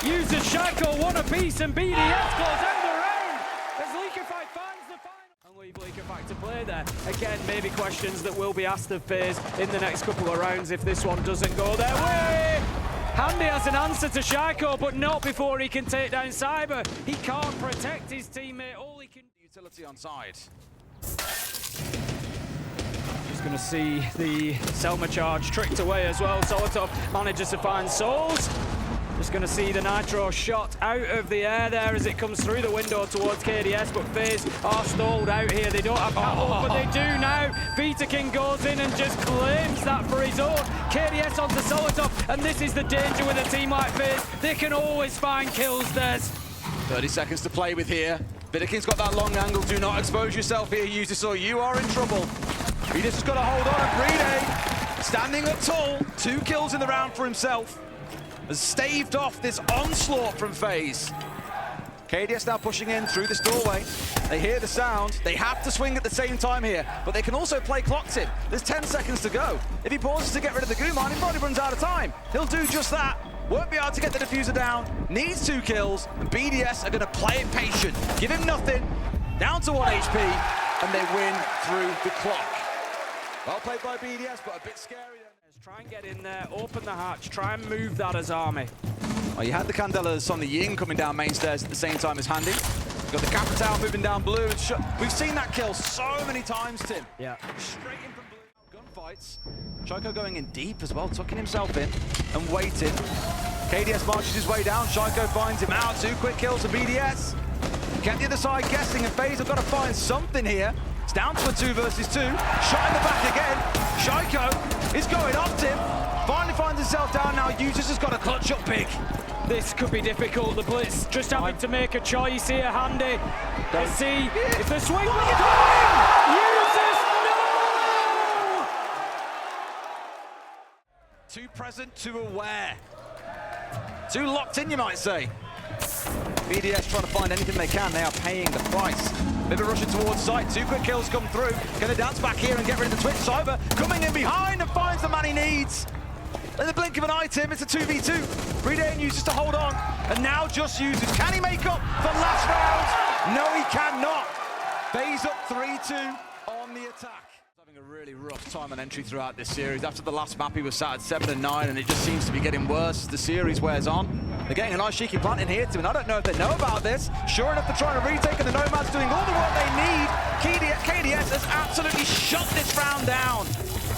Uses Shaiko one apiece, and BDS goes out the round as Leakerfight finds the final. And leave Leakerfight to play there. Again, maybe questions that will be asked of FaZe in the next couple of rounds if this one doesn't go their way. Handy has an answer to Shaiko, but not before he can take down Cyber. He can't protect his teammate. All he can utility on side. Just going to see the Selma charge tricked away as well. Zolotov manages to find Souls. Just going to see the Nitro shot out of the air there as it comes through the window towards KDS, but FaZe are stalled out here. They don't have catwalk, but they do now. King goes in and just claims that for his own. KDS onto Zolotov, and this is the danger with a team like FaZe. They can always find kills. There's 30 seconds to play with here. King's got that long angle. Do not expose yourself here, user, or you are in trouble. He just got to hold on, and Brede standing up tall. 2 kills in the round for himself. Has staved off this onslaught from FaZe. KDS now pushing in through this doorway. They hear the sound. They have to swing at the same time here, but they can also play clocked him. There's 10 seconds to go. If he pauses to get rid of the Guman, he probably runs out of time. He'll do just that. Won't be able to get the diffuser down. Needs 2 kills, and BDS are going to play it patient. Give him nothing. Down to 1 HP, and they win through the clock. Well played by BDS, but a bit scary then. Try and get in there, open the hatch, try and move that as army. Well, you had the Candelas on the Ying coming down main stairs at the same time as Handy. Got the Capitao moving down blue. We've seen that kill so many times, Tim. Yeah. Straight in from blue. Gunfights. Shaiko going in deep as well, tucking himself in and waiting. KDS marches his way down. Shaiko finds him out. 2 quick kills for BDS. Get the other side guessing, and FaZe have got to find something here. It's down to a 2 versus 2. Shot in the back again. Shaiko is going off Tim. Finally finds himself down now. Users has got to clutch up big. This could be difficult. The Blitz just having to make a choice here. Handy. Let's see if the swing will come. Users, no! Too present, too aware. Too locked in, you might say. BDS trying to find anything they can. They are paying the price. Bit of rushing towards site. 2 quick kills come through. Can they dance back here and get rid of the Twitch? Cyber coming in behind and finds the man he needs. In the blink of an eye, Tim, it's a 2v2. Brede and Users to hold on. And now just Users. Can he make up for last round? No, he cannot. FaZe up 3-2 on the attack. Having a really rough time on entry throughout this series. After the last map, he was sat at 7-9, and it just seems to be getting worse as the series wears on. They're getting a nice cheeky plant in here, Tim, and I don't know if they know about this. Sure enough, they're trying to retake, and the Nomad's doing all the work they need. KDS has absolutely shut this round down.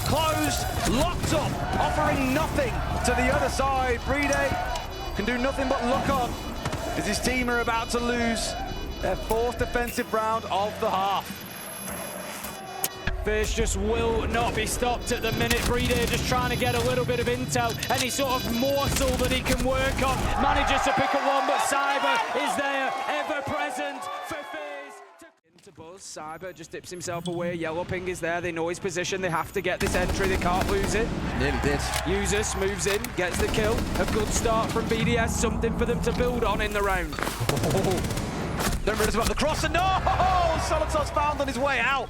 Closed, locked up, offering nothing to the other side. Brede can do nothing but look on as his team are about to lose their 4th defensive round of the half. FaZe just will not be stopped at the minute. Brede just trying to get a little bit of intel, any sort of morsel that he can work on. Manages to pick up one, but Cyber is there, ever present for FaZe. Into Buzz, Cyber just dips himself away. Yellow ping is there, they know his position, they have to get this entry, they can't lose it. Nearly did. Users moves in, gets the kill. A good start from BDS, something for them to build on in the round. Don't realize about the cross, and no! Solitar's found on his way out.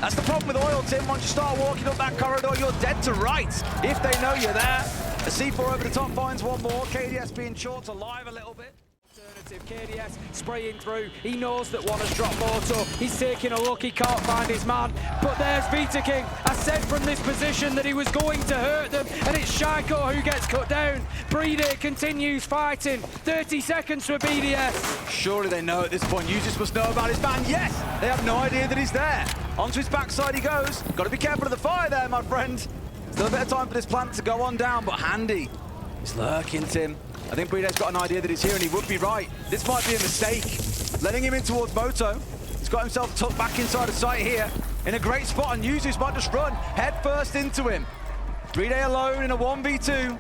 That's the problem with oil, Tim. Once you start walking up that corridor, you're dead to rights if they know you're there. A C4 over the top finds one more. KDS being short alive a little bit. Alternative, KDS spraying through. He knows that one has dropped Moto. He's taking a look, he can't find his man. But there's King. I said from this position that he was going to hurt them, and it's Shaiko who gets cut down. Brede continues fighting. 30 seconds for BDS. Surely they know at this point. Users must know about his man. Yes, they have no idea that he's there. Onto his backside he goes. Got to be careful of the fire there, my friend. Still a bit of time for this plant to go on down, but Handy is lurking, Tim. I think Brede's got an idea that he's here, and he would be right. This might be a mistake. Letting him in towards Moto. He's got himself tucked back inside the site here. In a great spot, and Users might just run head first into him. Brede alone in a 1v2.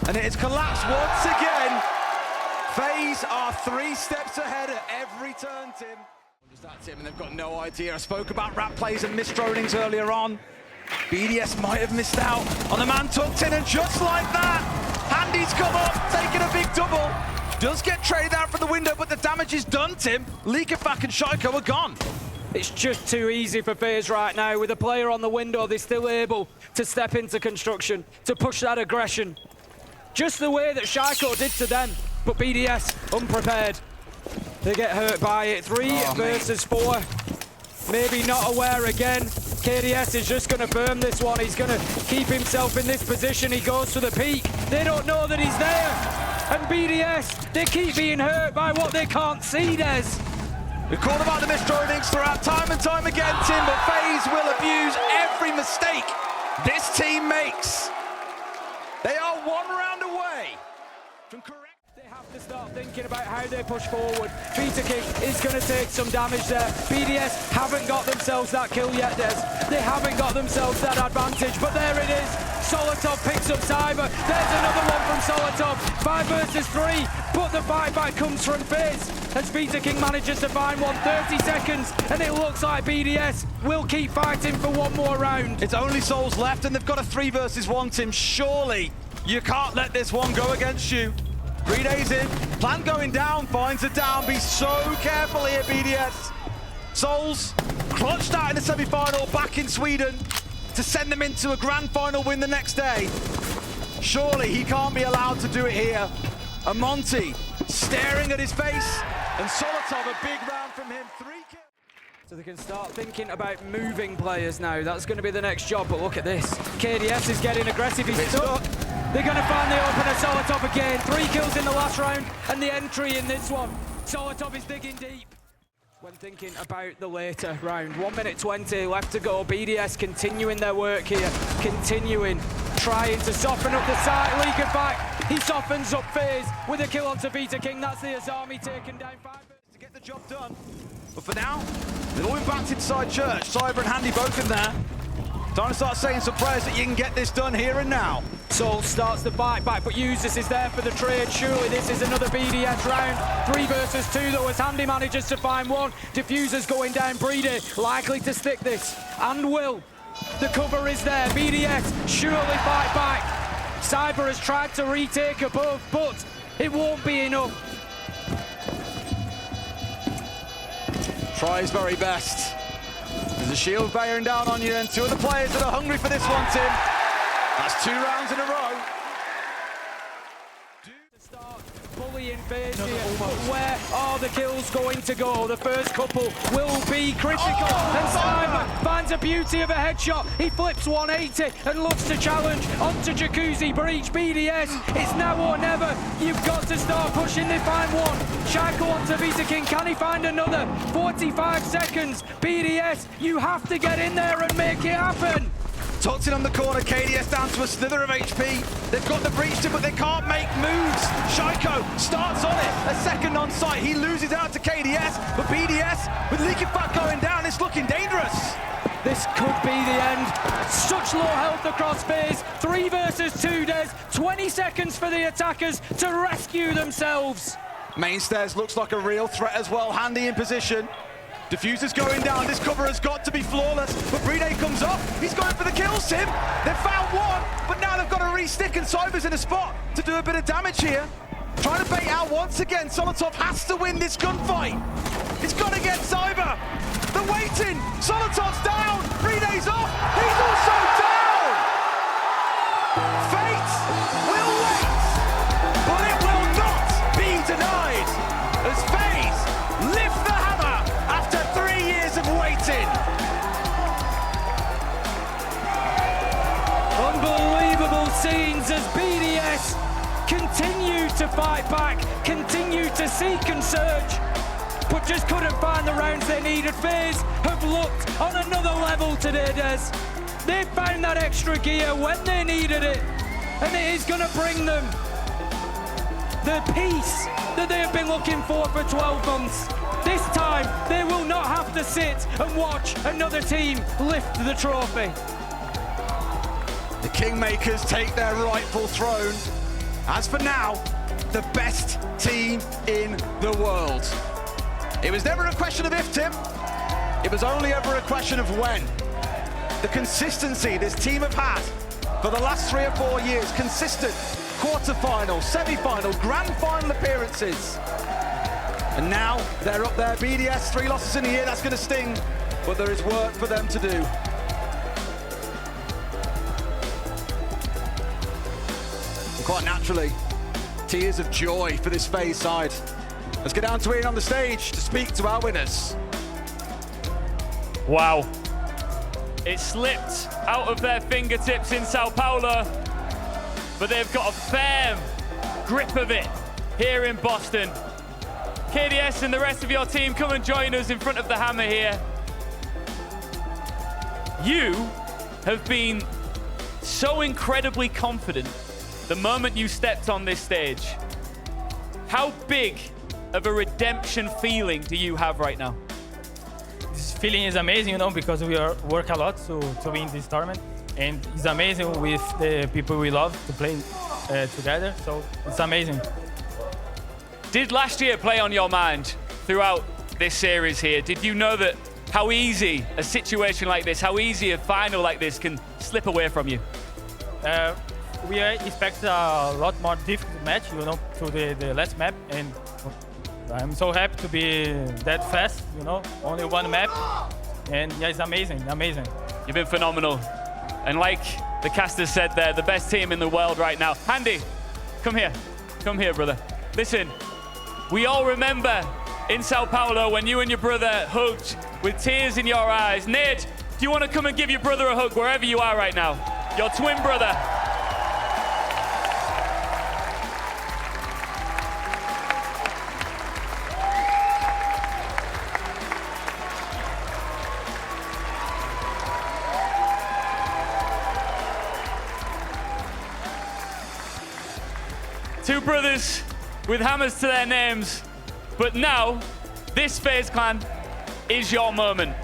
And it has collapsed once again. FaZe are 3 steps ahead at every turn, Tim. That's him, and they've got no idea. I spoke about rat plays and missed dronings earlier on. BDS might have missed out on the man tucked in, and just like that, Handy's come up, taking a big double. Does get traded out from the window, but the damage is done, Tim. Leakback and Shaiko are gone. It's just too easy for FaZe right now. With a player on the window, they're still able to step into construction, to push that aggression. Just the way that Shaiko did to them, but BDS unprepared. They get hurt by it. 3 versus 4. Maybe not aware again. KDS is just going to firm this one. He's going to keep himself in this position. He goes for the peak. They don't know that he's there. And BDS, they keep being hurt by what they can't see, Des. We've called about the missed dronings throughout time and time again, Tim, but FaZe will abuse every mistake this team makes. They are 1 round away from correct. They have to start thinking about how they push forward. King is going to take some damage there. BDS haven't got themselves that kill yet, Des. They haven't got themselves that advantage, but there it is. Solotov picks up Cyber. There's another one from Solotov. 5 versus 3, but the fight back comes from FaZe. As King manages to find one, 30 seconds, and it looks like BDS will keep fighting for one more round. It's only souls left, and they've got a 3 versus 1, Tim. Surely you can't let this one go against you. Brede's in, plant going down, finds it down. Be so careful here, BDS. Souls clutched out in the semi-final back in Sweden to send them into a grand final win the next day. Surely he can't be allowed to do it here. Monty staring at his face, and Solotov a big round from him. 3 kills. So they can start thinking about moving players now. That's going to be the next job, but look at this. KDS is getting aggressive, he's stuck. They're going to find the opener, Solotov again. 3 kills in the last round, and the entry in this one. Solotov is digging deep. When thinking about the later round, 1 minute 20 left to go. BDS continuing their work here, trying to soften up the side. League it back, he softens up FaZe with a kill onto Vita King. That's the Azami taken down 5 to get the job done. But for now, they've all been backed inside Church. Cyber and Handy both in there. Time to start saying some prayers that you can get this done here and now. Soul starts the fight back, but Usus is there for the trade. Surely this is another BDS round. 3 versus 2 though, as Handy manages to find one. Diffuser's going down. Breeder likely to stick this, and will. The cover is there. BDS surely fight back. Cyber has tried to retake above, but it won't be enough. Try his very best. There's a shield bearing down on you, and 2 of the players that are hungry for this one, Tim. That's 2 rounds in a row. Start bullying FaZe here, but where are the kills going to go? The first couple will be critical, and Cyber finds a beauty of a headshot. He flips 180 and looks to challenge onto Jacuzzi Breach. BDS, it's now or never. You've got to start pushing. They find one. Shackle onto Vita King. Can he find another? 45 seconds. BDS, you have to get in there and make it happen. Tucked in on the corner, KDS down to a slither of HP. They've got the breach to, but they can't make moves. Shaiko starts on it, a second on site. He loses out to KDS, but BDS, with Leaky Fat going down, it's looking dangerous. This could be the end. Such low health across FaZe. 3 versus 2 Des. 20 seconds for the attackers to rescue themselves. Mainstairs looks like a real threat as well. Handy in position. Diffuser's going down. This cover has got to be flawless, but Brine comes up. He's going for the kills, Tim. They've found one, but now they've got to re-stick, and Cyber's in a spot to do a bit of damage here. Trying to bait out once again. Solotov has to win this gunfight. It's got to get Cyber. They're waiting. Solotov's down. Brine's off. He's also down. Fate will wait, but it will not be denied as FaZe lift the hammer after 3 years of waiting. Unbelievable scenes as BDS continue to fight back, continue to seek and search, but just couldn't find the rounds they needed. FaZe have looked on another level today, Des. They found that extra gear when they needed it, and it is going to bring them the peace that they have been looking for 12 months. This time, they will not have to sit and watch another team lift the trophy. The Kingmakers take their rightful throne. As for now, the best team in the world. It was never a question of if, Tim. It was only ever a question of when. The consistency this team have had for the last 3 or 4 years, consistent quarter-final, semi-final, grand final appearances. And now they're up there. BDS, 3 losses in a year, that's going to sting, but there is work for them to do. And quite naturally, tears of joy for this FaZe side. Let's get down to Ian on the stage to speak to our winners. Wow. It slipped out of their fingertips in Sao Paulo, but they've got a firm grip of it here in Boston. KDS and the rest of your team, come and join us in front of the hammer here. You have been so incredibly confident the moment you stepped on this stage. How big of a redemption feeling do you have right now? This feeling is amazing, you know, because we work a lot to win this tournament. And it's amazing with the people we love to play together, so it's amazing. Did last year play on your mind throughout this series here? Did you know that how easy a situation like this, how easy a final like this can slip away from you? We expect a lot more difficult match, you know, to the last map, and I'm so happy to be that fast, you know, only 1 map, and yeah, it's amazing, amazing. You've been phenomenal. And like the caster said there, the best team in the world right now. Handy, come here, brother. Listen, we all remember in Sao Paulo when you and your brother hugged with tears in your eyes. Nade, do you want to come and give your brother a hug wherever you are right now? Your twin brother. Two brothers with hammers to their names, but now this FaZe clan is your moment.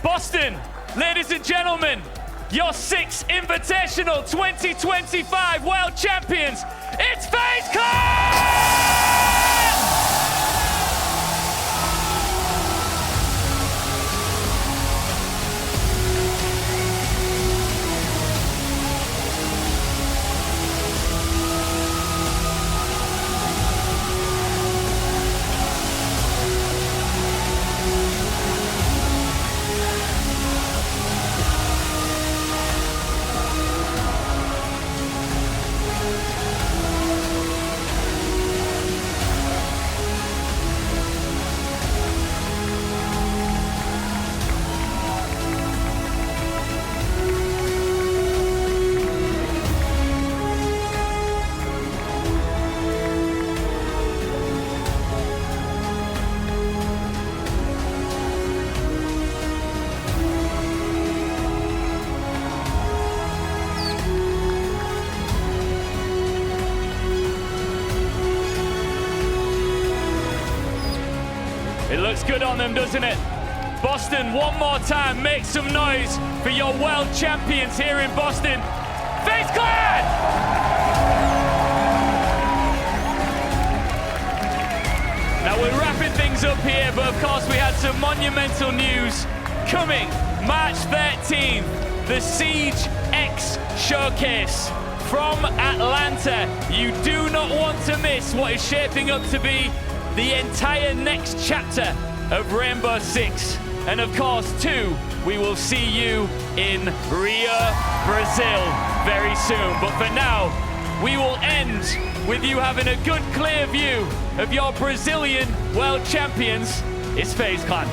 Boston, ladies and gentlemen, your Six Invitational 2025 World Champions, it's FaZe Clan! It looks good on them, doesn't it? Boston, one more time, make some noise for your world champions here in Boston. FaZe Clan! Now we're wrapping things up here, but of course we had some monumental news coming. March 13th, the Siege X Showcase from Atlanta. You do not want to miss what is shaping up to be the entire next chapter of Rainbow Six. And of course, too, we will see you in Rio, Brazil very soon. But for now, we will end with you having a good, clear view of your Brazilian world champions. It's FaZe Clan.